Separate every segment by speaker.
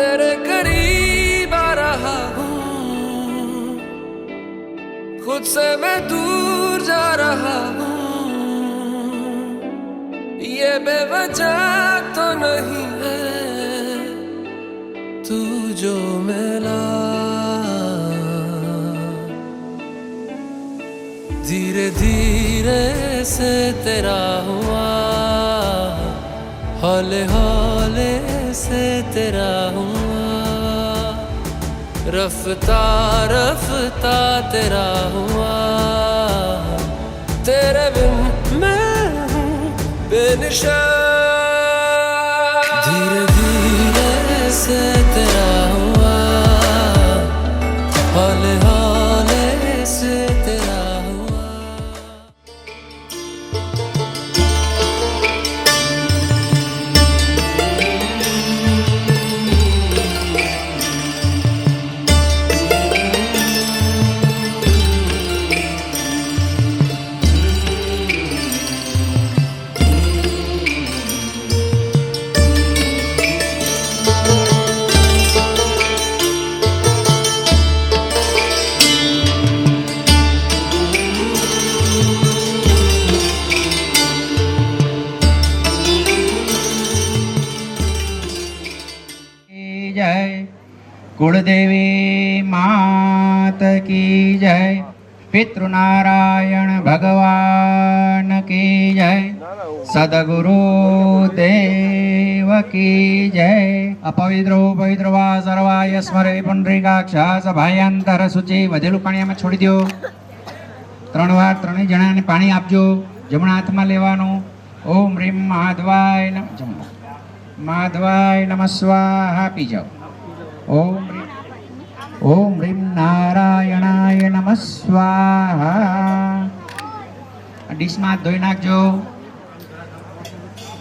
Speaker 1: तेरे करीब आ रहा हूँ, खुद से मैं दूर जा रहा हूँ, ये बेवजह तो नहीं है तू जो मिला। धीरे धीरे से तेरा हुआ, हौले हौले से तेरा हुआ, रफ्ता रफ्ता तेरा हुआ, तेरे बिन मैं हूँ बेनिशान। धीरे धीरे से तेरा हुआ, हौले हौले से तेरा हुआ।
Speaker 2: जय कुलदेवी मात की जय, पितृनारायण भगवान की जय, सदगुरु देव की जय। अपवित्रो पवित्र वा सर्वाय स्मरे पुंडरीकाक्षा सभायांतर सूचि। વધેલું પાણી આમાં છોડી દો। 3 વાર 3 જણાને પાણી આપજો। જમણા હાથમાં લેવાનું। ઓમ રીમ માધવાય નમઃ, माधवाय नमः स्वाहा पी जाओ। ओम ह्रीं नारायणाय नमः स्वाहा। डिश में धोई नाखजो।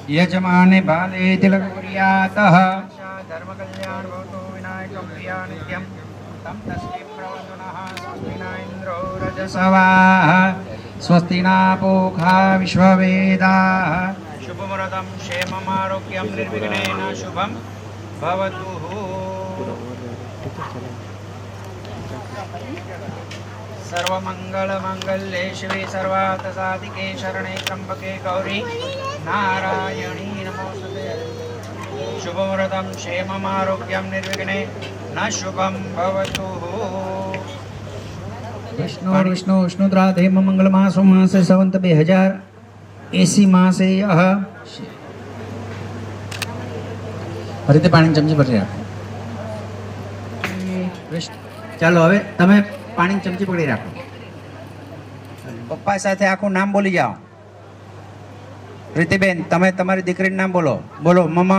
Speaker 2: यजमाने बाले तिलक कुर्यातः, धर्म कल्याण भवतो विनायकं प्रिया नित्यं तं तस्मै प्रवन्दनः। स्वस्ति न इन्द्रो रजसवाः, स्वस्ति न पूषा विश्ववेदाः, शुभमुहूर्तं क्षेमम् आरोग्यं निर्विघ्नेन शुभं भवतु। सर्वमङ्गलमाङ्गल्ये शिवे सर्वार्थसाधिके शरणे त्र्यम्बके गौरी नारायणी नमोस्तुते। शुभमुहूर्तं क्षेमम् आरोग्यं निर्विघ्नेन शुभं भवतु। विष्णु विष्णुद्राधे मंगलमासो मासे संवत 2080 मासे ફરીથી પાણી ચમચી ભરી રાખો। ચાલો હવે તમે પાણી ચમચી પકડી રાખો। પપ્પા સાથે આખું નામ બોલી જાઓ। પ્રીતિબેન તમે તમારી દીકરીનું નામ બોલો। બોલો મમ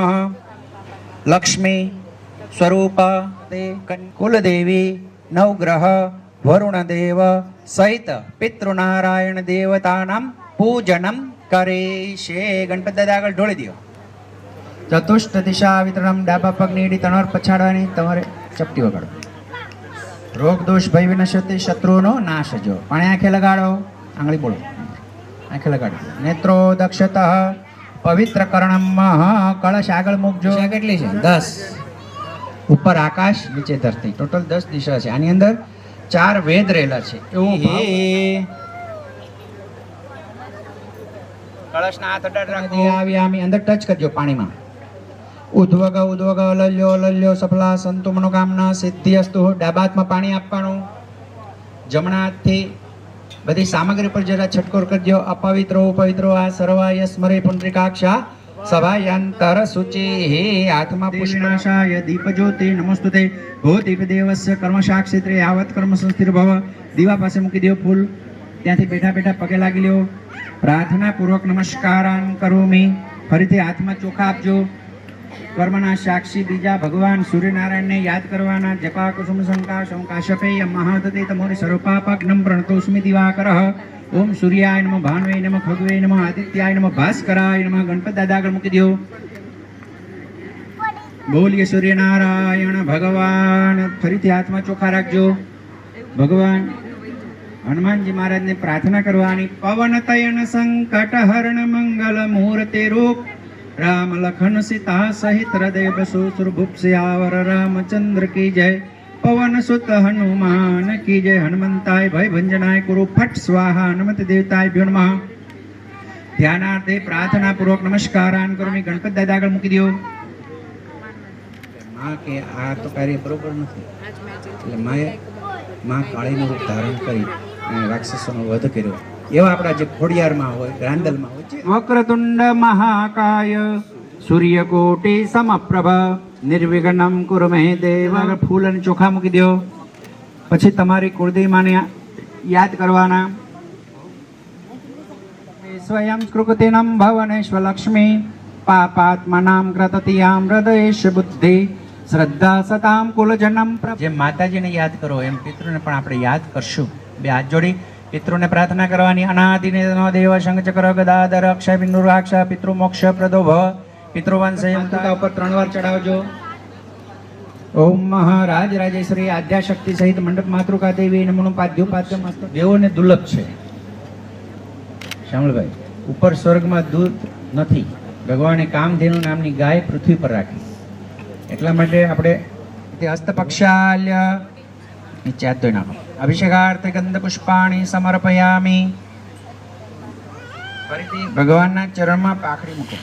Speaker 2: લક્ષ્મી સ્વરૂપ કુલદેવી નવગ્રહ વરુણદેવ સહિત પિતૃનારાયણ દેવતાનાં પૂજનમ કરીશે। ગણપતિ દાદા આગળ ઢોળી દો। ચતુષ્ટ દિશા વિતરણમ, ડાબા પગની એડી તણર પછાડવાની, તમારે ચપટી વગાડો। રોગ દોષ ભય વિનશ્યતિ, શત્રુનો નાશ જો। પાણી આંખે લગાડો, આંગળી બોલો, આંખે લગાડો। નેત્રો દક્ષતઃ પવિત્ર કરણમ, કળશ આગળ મૂકજો। કેટલી છે? 10। ઉપર આકાશ, નીચે ધરતી, ટોટલ 10 દિશા છે। આની અંદર 4 વેદ રહેલા છે એવું કળશના હાથ અડાડ રાખો। આવી આમી અંદર ટચ કરજો પાણીમાં। ઉદ્વગ ઉદ્વગ અલલ્યો અલલ્યો સફલા સંતુ મનોકામના સિદ્ધિ અસ્તુ। ડાબા હાથમાં પાણી આપવાનું, જમણા હાથથી બધી સામગ્રી પર જરા છટકોર કરજો। અપવિત્રો પવિત્રો આ સર્વાય સ્મરે પુંડરીકાક્ષા સભાયંતર સૂચિ। હાથમાં પુષ્પનાશાય દીપ જ્યોતિ નમસ્તુતે। ભો દીપ દેવસ્ય કર્મ સાક્ષિત્રે યાવત કર્મ સંસ્થિર ભવ। દીવા પાસે મૂકી દો ફૂલ, ત્યાંથી બેઠા બેઠા પગે લાગી લ્યો। प्रार्थना पूर्वक नमस्कारान करोमि। फरीथी हाथमां चोखा आपजो। कर्मना साक्षी बीजा भगवान सूर्यनारायण ने याद करवाना। जपा कुसुम शंका शंकाशपेय महादते तमोरि सर्वपापग्नं प्रणतोस्मि दिवाकरः। ओम सूर्याय नमः, भानुवे नमः, खगवे नमः, आदित्याय नमः, भास्कराय नमः। गणपति दादा આગળ મૂકી દો। बोलिए सूर्यनारायण भगवान। फरीथी हाथमां चोखा राखजो। भगवान हनुमान जी महाराज ने प्रार्थना करवानी। पवन तयन संकट हरण मंगल मूर्ति रूप राम लखन सीता सहित हृदय बसु सुरभुप सियावर रामचंद्र की जय। पवन सुत हनुमान की जय। हनुमंताय भय भंजनाय कुरु फट स्वाहा। हनुमत देवताय भ्यो नमः। ध्यानार्थे प्रार्थना पूर्वक नमस्कारान करोमि। गणपति दादा આગળ મૂકી દો. માં કે આ તો કાર્ય બરોબર નથી એટલે માં કાળીનું રૂપ ધારણ કરી અને રાક્ષસોનો વધ કર્યો. એવા આપણા જે ખોડિયારમાં હોય ગ્રાંદલમાં હોય છે. વક્રતુંડ મહાકાય સૂર્યકોટિ સમપ્રભ નિર્વિઘ્નમ કુરુ મે દેવ. ફૂલ અને ચોખા મૂકી દો. પછી તમારી કુળદેવી માને યાદ કરવાના. સ્વયં સ્કૃતિનમ ભવનેશ્વલક્ષ્મી પાપાત્મનામ ક્રતતિયામ હૃદયેશ બુદ્ધિ શ્રદ્ધા સતામ કુલજનમ. જેમ માતાજીને યાદ કરો એમ પિતૃને પણ આપણે યાદ કરશું. બે હાથ જોડી પિતૃને પ્રાર્થના કરવાની. અનાદિનો દેવ શંખચક્ર ગદાધર અક્ષય બિંદુ રાક્ષ પિતૃ મોક્ષ પ્રદો ભવ પિતૃવંશ ઉપર 3 વાર ચડાવજો. ઓમ મહારાજ રાજેશ્વરી આદ્યાશક્તિ સહિત મંડપ માતૃકા દેવી નમોનું પાદ્યોપાદ્ય મસ્ત. દેવોને દુર્લભ છે શ્યામળભાઈ. ઉપર સ્વર્ગમાં દૂધ નથી. ભગવાને કામધેનુ નામની ગાય પૃથ્વી પર રાખી. એટલા માટે આપણે તે હસ્તપક્ષાલ્ય નીચે હાથ ધોઈ નાખો. અભિષેકાર્થે ગંધ પુષ્પાણી સમર્પયામિ. ફરીથી ભગવાનના ચરણમાં પાખડી મૂકો.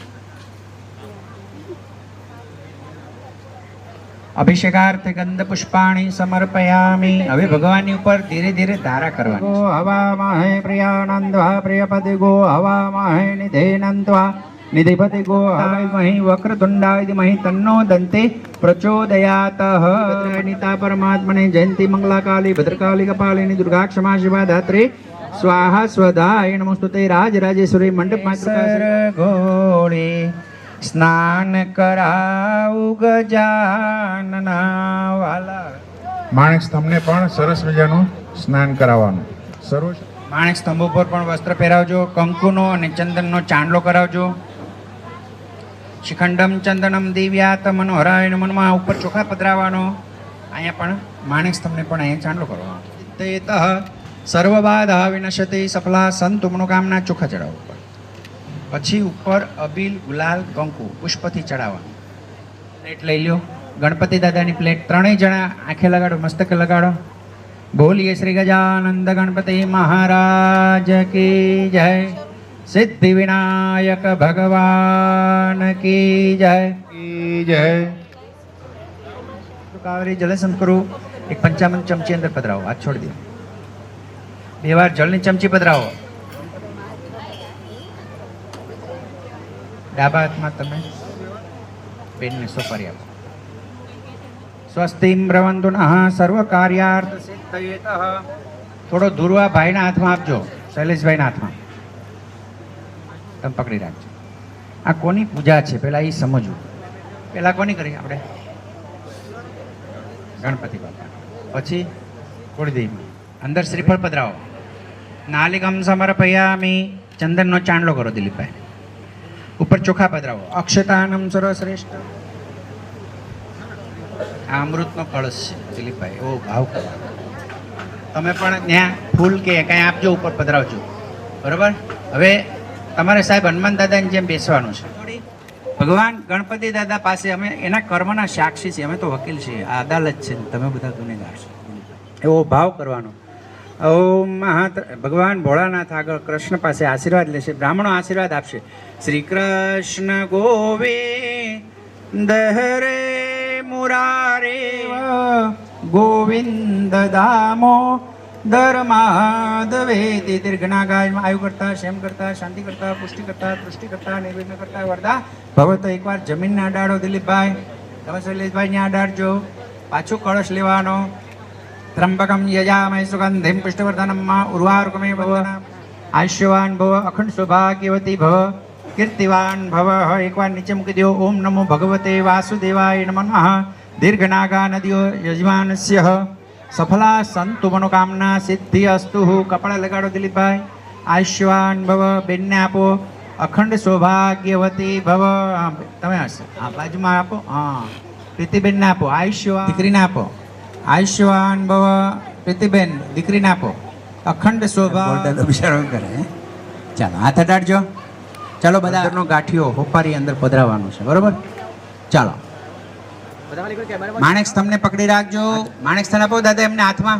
Speaker 2: અભિષેકાર્થે ગંધ પુષ્પાણી સમર્પયામિ. હવે ભગવાનની ઉપર ધીરે ધીરે ધારા કરવાની. ગો હવામહે પ્રિયાનંદવા પ્રિયપતિ ગો હવામહે નિધેનંદવા નિધિપતિ ગો હવામહે વક્રતુંડાય ધીમહિ તન્નો દંતે પ્રચોદયાતઃ. નીતા પરમાત્મને જયંતી મંગલાકાલી ભદ્રકાલી કપાલિની દુર્ગા ક્ષમા શિવા ધાત્રી સ્વાહા સ્વધાય નમસ્તુતે. રાજરાજેશ્વરી મંડપ માતૃકા ગોળી સ્નાન કરાવું ગજાનના વાલા.
Speaker 3: માણેક સ્તંભને પણ સરસ મજાનું સ્નાન કરાવવાનું. સર્વ
Speaker 2: માણેક સ્તંભ ઉપર પણ વસ્ત્ર પહેરાવજો. કંકુનો અને ચંદનનો ચાંદલો કરાવજો. શિખંડમ ચંદનમ દિવ્યાત મનોહરાય મનમાં ઉપર ચોખા પધરાવવાનો. અહીંયા પણ માણેક સ્તંભને પણ અહીંયા ચાંદલો કરવાનો. તેતઃ સર્વબાધા વિનશતિ સફલા સંતુ મનોકામના. ચોખા ચડાવો. પછી ઉપર અબીલ ગુલાલ કંકુ પુષ્પથી ચડાવવાનું. પ્લેટ લઈ લ્યો. ગણપતિ દાદાની પ્લેટ. 3 જણા આંખે લગાડો, મસ્તકે લગાડો. બોલીએ શ્રી ગજાનંદ ગણપતિ મહારાજ કી જય. સિદ્ધિ વિનાયક ભગવાન કી જય.
Speaker 3: જય.
Speaker 2: કાવરી જલસન કરું. એક 55 ચમચી અંદર પધરાવો. હાથ છોડી દો. 2 વાર જળની ચમચી પધરાવો. ડાબા હાથમાં તમે બેનને સોપારી આપો. સ્વસ્તિમ બ્રવંતુ નઃ સર્વ કાર્યાર્થ સિદ્ધયેતઃ. થોડો ધુરવા ભાઈના હાથમાં આપજો. શૈલેષભાઈના હાથમાં તમે પકડી રાખજો. આ કોની પૂજા છે પેલા એ સમજવું. પેલા કોની કરી આપણે? ગણપતિ બાપા. પછી કુળદેવી. અંદર શ્રીફળ પધરાવો. નાલિકમ સમર્પયામિ. ચંદનનો ચાંદલો કરો દિલીપભાઈ. ઉપર ચોખા પધરાવો. અક્ષતાનમ સર્વશ્રેષ્ઠ. આ અમૃતનો કળશ છે દિલીપભાઈ. એવો ભાવ કરવાનો. તમે પણ ત્યાં ફૂલ કે કાંઈ આપજો, ઉપર પધરાવજો. બરાબર. હવે તમારે સાહેબ હનુમાન દાદાની જેમ બેસવાનું છે. ભગવાન ગણપતિ દાદા પાસે અમે એના કર્મના સાક્ષી છીએ. અમે તો વકીલ છીએ. આ અદાલત છે. તમે બધા ગુનેગાર છો. એવો ભાવ કરવાનો. ઓમ ભગવાન ભોળાનાથ આગળ કૃષ્ણ પાસે આશીર્વાદ લેશે. બ્રાહ્મણો આશીર્વાદ આપશે. શ્રી કૃષ્ણ ગોવિંદ હરે મુરારે ગોવિંદ દામો ધર્માધવેતિ. દીર્ઘનાગાય આયુ કરતા, ક્ષેમ કરતા, શાંતિ કરતા, પુષ્ટિ કરતા, તૃષ્ટિ કરતા, નિર્વિઘ્ન કરતા વરદા ભવ. તો એકવાર જમીનને અડાડો દિલીપભાઈ. તમે શૈલેષભાઈને અડાડજો. પાછું કળશ લેવાનો. ત્રંબકમ યજામહે સુગંધિમ પુષ્ટિવર્ધનમ ઉર્વારુકમેવ ભવનામ. આયુષ્યવાન ભવ, અખંડ સૌભાગ્યવતી ભવ, કીર્તિવાન ભવ. એકવાર નીચે મૂકી દો. ઓમ નમો ભગવતે વાસુદેવાય નમઃ. દીર્ઘનાગા નદીઓ યજમાનસ્ય સફલા સંતુ મનોકામના સિદ્ધિ અસ્તુ. કપડા લગાડો દિલીપભાઈ. આયુષ્યવાન ભવ. બેનને આપો. અખંડ સૌભાગ્યવતી ભવ. તમે હશે આ બાજુમાં આપો. હા, પ્રીતિબેનને આપો. આયુષ્યવાન દીકરીને આપો. આયુષ્યવાન ભવ. પ્રીતિબેન દીકરીને આપો. અખંડ શોભા. બિચારો કરે. ચાલો હાથ અડાડજો. ચાલો બધા અંદરનો ગાંઠિયો હોપારી અંદર પધરાવવાનું છે, બરોબર? ચાલો માણેક સ્તંભને પકડી રાખજો. માણેક સ્તંભ આપો દાદા એમને હાથમાં.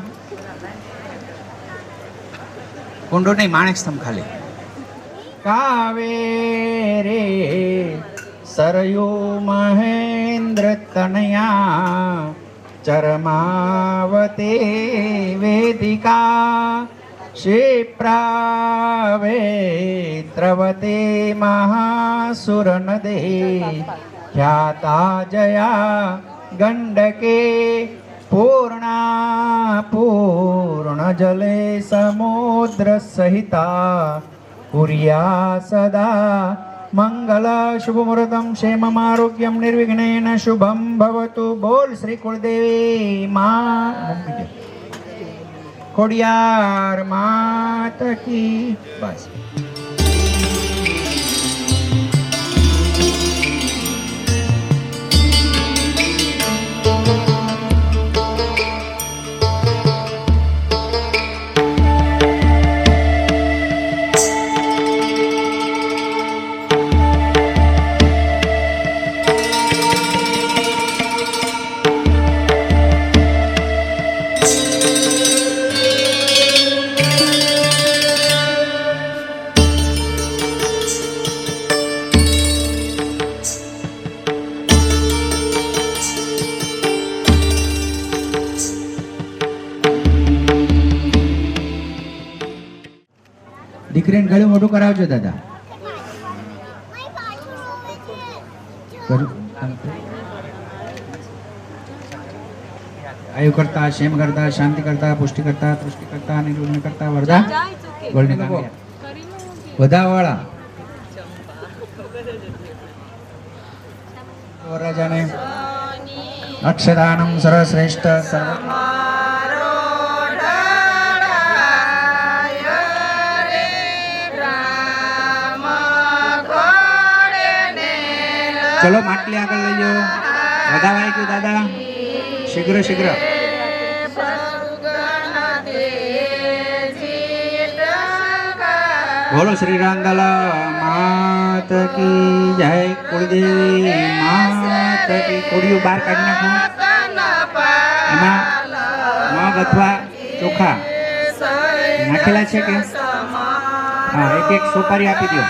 Speaker 2: કુંડો નહીં, માણેક સ્તંભ ખાલી. કાવેરે સરયુ મહેન્દ્ર તનયા ચરમાવતે વેદિકા ક્ષિપ્રાવેત્રવતે મહાસુરનદે ખ્યાતા જયા ગંડકે પૂર્ણા પૂર્ણ જલે સમુદ્ર સહિતા કુર્યા સદા મંગલ શુભ મુહૂર્તમ ક્ષેમમ આરોગ્યમ નિર્વિઘ્નેન શુભમ ભવતુ. બોલ શ્રી કુળદેવી માં ખોડિયાર માત કી. બસ દીકરીને ગળું મોઢું કરાવજો દાદા. આયુ કરતા, ક્ષેમ કરતા, શાંતિ કરતા, પુષ્ટિ કરતા, તૃષ્ટિ કરતા, નિર્ગુણ કરતા, વરદા ગોળને કાંગિયા બધા વાળા વરરાજાને અક્ષદાનમ સર્વશ્રેષ્ઠ સર્વ ચલો માટલી આગળ લઈ જાઓ. વધાવાય ગયું દાદા, શીઘ્ર શીઘ્ર. બોલો શ્રી રાંદલા માત કી જય. કુળદેવી માત કી. કોડિયું બહાર કાઢી નાખો. એમાં મગ અથવા ચોખા નાખેલા છે કે? હા, એક એક સોપારી આપી દો.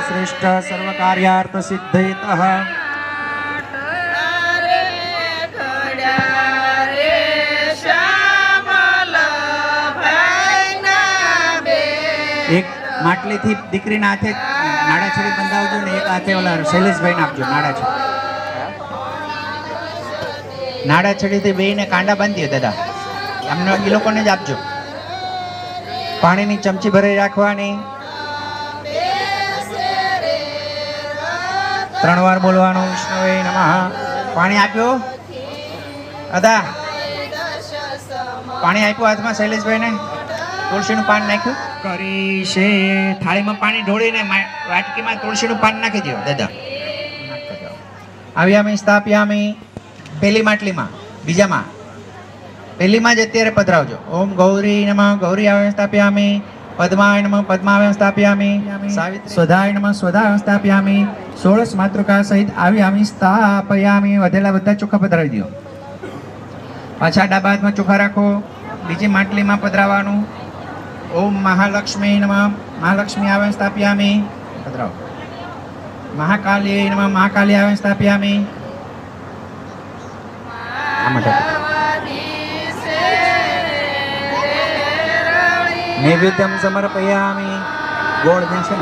Speaker 2: શ્રેષ્ઠ સર્વ કાર્યાર્થ સિદ્ધેતઃ. એક માટલીથી દીકરીના હાથે નાડાછડી બંધાવજો ને એક હાથે ઓલા શૈલેષભાઈને આપજો નાડાછડી. નાડાછડીથી બેયને કાંડા બાંધીએ દાદા, અમને એ લોકોને જ આપજો. પાણીની ચમચી ભરી રાખવાની. 3 વાર બોલવાનું વિષ્ણુવે નમઃ. પાણી આપ્યો દાદા? પાણી આપ્યું હાથમાં શૈલેષભાઈને? તુલસીનું પાન નાખ્યું? કરી છે થાળીમાં પાણી ઢોળીને વાટકીમાં તુલસીનું પાન નાખી દો દાદા. આવ્યામી સ્થાપ્યામી. પહેલી માટલીમાં, બીજામાં, પહેલીમાં જ અત્યારે પધરાવજો. ઓમ ગૌરી નમઃ ગૌરી આવ્યા સ્થાપ્યામી. પદ્માય નમઃ પદ્માવ્યમ સ્થાપ્યામિ. સ્વધાય નમઃ સ્વધાવ્યમ સ્થાપ્યામિ. 16 માતૃકા સહિત આવ્યામિ સ્થાપયામિ. વધેલા બધા ચોખા પધરાવી દો. પાછા ડાબા હાથમાં ચોખા રાખો. બીજી માટલીમાં પધરાવવાનું. ઓમ મહાલક્ષ્મી નમઃ મહાલક્ષ્મી આવ્યમ સ્થાપ્યામિ. પધરાવો. મહાકાલી નમઃ મહાકાલી આવ્યમ સ્થાપ્યામિ. નૈવેદ્યમ સમર્પયામિ. ગોળ જ્યાં છે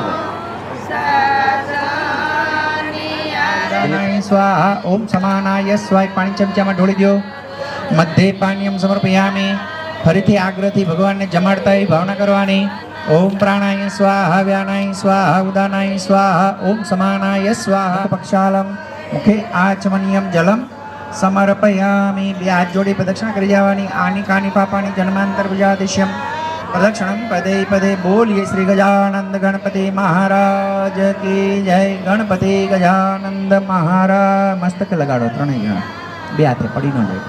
Speaker 2: ને સ્વાહા. ઓમ સમાનાય સ્વાય. પાણી ચમચામાં ઢોળી દો. મધ્ય પાણીયમ સમર્પયામિ. ફરીથી આગ્રહથી ભગવાનને જમાડતા એ ભાવના કરવાની. ઓમ પ્રાણાય સ્વાહા વ્યાનાય સ્વાહા ઉદાનાય સ્વાહા. ઓમ સમાનાય સ્વાહા. પક્ષાલમ મુખે આચમનિયમ જલમ સમર્પયામિ. 2 હાથ જોડી પ્રદક્ષિણા કરી જવાની. આની કાની પાપાની જન્માંતર પૂજાદિશ્યમ પ્રદક્ષિણમ પદે પદે. બોલીએ શ્રી ગજાનંદ ગણપતિ મહારાજ કી જય. ગણપતિ ગજાનંદ મહારાજ. મસ્તક લગાડો 3 જણા. 2 હાથે પડી ન જાય.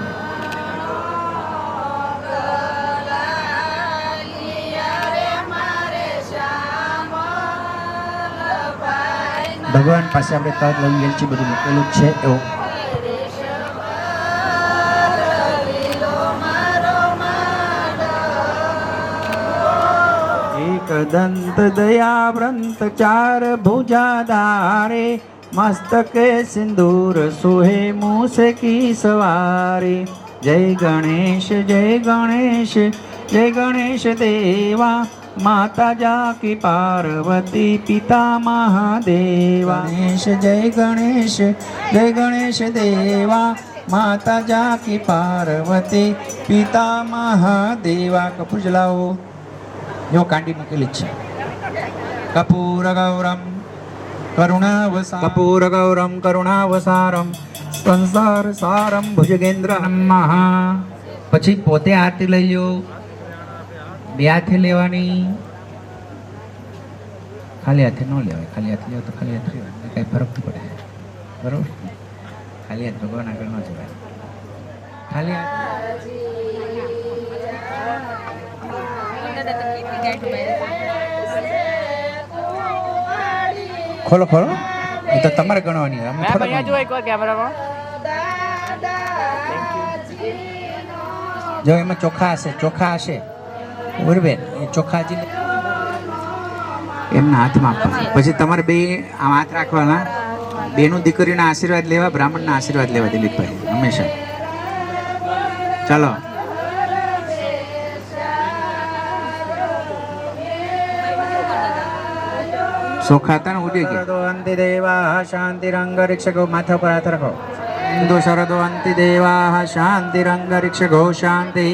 Speaker 2: ભગવાન પાસે આપણે તજ લઈ એલચી બધું મૂકેલું જ છે એવું. એક દંત દયાવ્રંત ચાર ભુજાધારે મસ્તકે સિંદૂર સોહે મૂસે કી સવારે. જય ગણેશ જય ગણેશ જય ગણેશ દેવા માતા જાકી પાર્વતી પિતા મહાદેવા. ગણેશ જય ગણેશ જય ગણેશ દેવા માતા જાકી પાર્વતી પિતા મહાદેવા. કપૂર જલાવો. જો કાંડી મૂકેલી છે. કપૂર ગૌરમ કરુણાવસારમ કપૂર ગૌરમ કરુણાવસારમ સંસાર સારમ ભુજગેન્દ્ર નમઃ. પછી પોતે આરતી લઈ લો. બે હાથે લેવાની. ખાલી હાથે ન લેવાય. ખાલી હાથે લેવો તો ખાલી હાથે લેવાય, કઈ ફરક નહીં પડે. બરોબર. ખાલી હાથ ભગવાન આગળ ન જવાય. ખાલી હાથ ખોલો ખોલો. એ તો તમારે ગણવાની હોય. અમે થોડા ગણવાની. જો એમાં ચોખા હશે, ચોખા હશે ઉર્બેન એ ચોખાજી એમના હાથમાં આપવાના. પછી તમારે બે આમ હાથ રાખવાના. બેનું દીકરીના આશીર્વાદ લેવા, બ્રાહ્મણના આશીર્વાદ લેવા. દિલીપભાઈ હંમેશા. ચાલો. ચોખા હતા ને ઉડી ગયા. અંતિ દેવા શાંતિ રંગ રીક્ષકો. માથા પર હાથ રાખો. હિન્દુ શરદો અંતિ દેવા શાંતિ રંગ રીક્ષકો શાંતિ.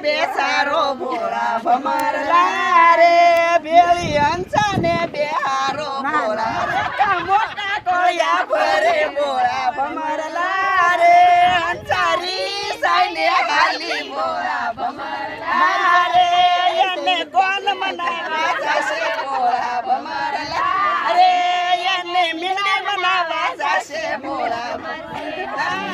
Speaker 4: બેસારો ભોળા ભમરલા રે બેળી હંસાને બેહારો ભોળા મોટા કોળિયા ભરે ભોળા ભમરલા રે હંસારી સાઈને હાલી ભોળા ભમરલા રે એને કોણ મનાવા જશે ભોળા ભમરલા રે એને મીંડી મનાવા જશે ભોળા ભમરલા.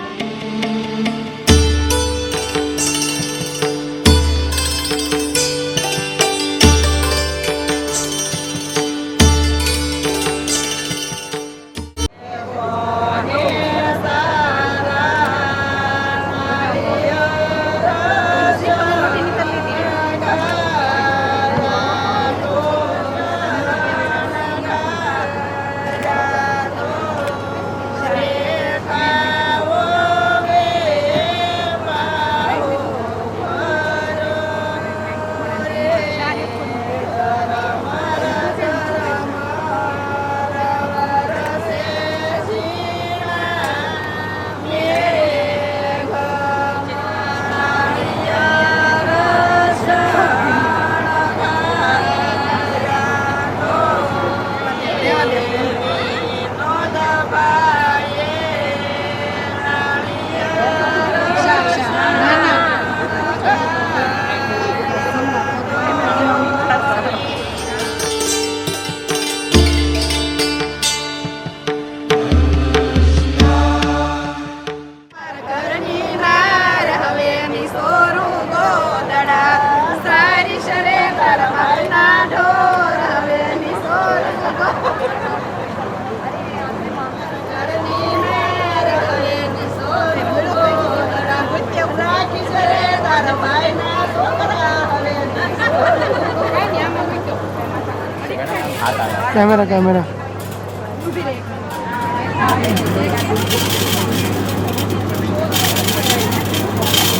Speaker 5: कैमरा कैमरा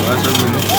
Speaker 3: વાસણ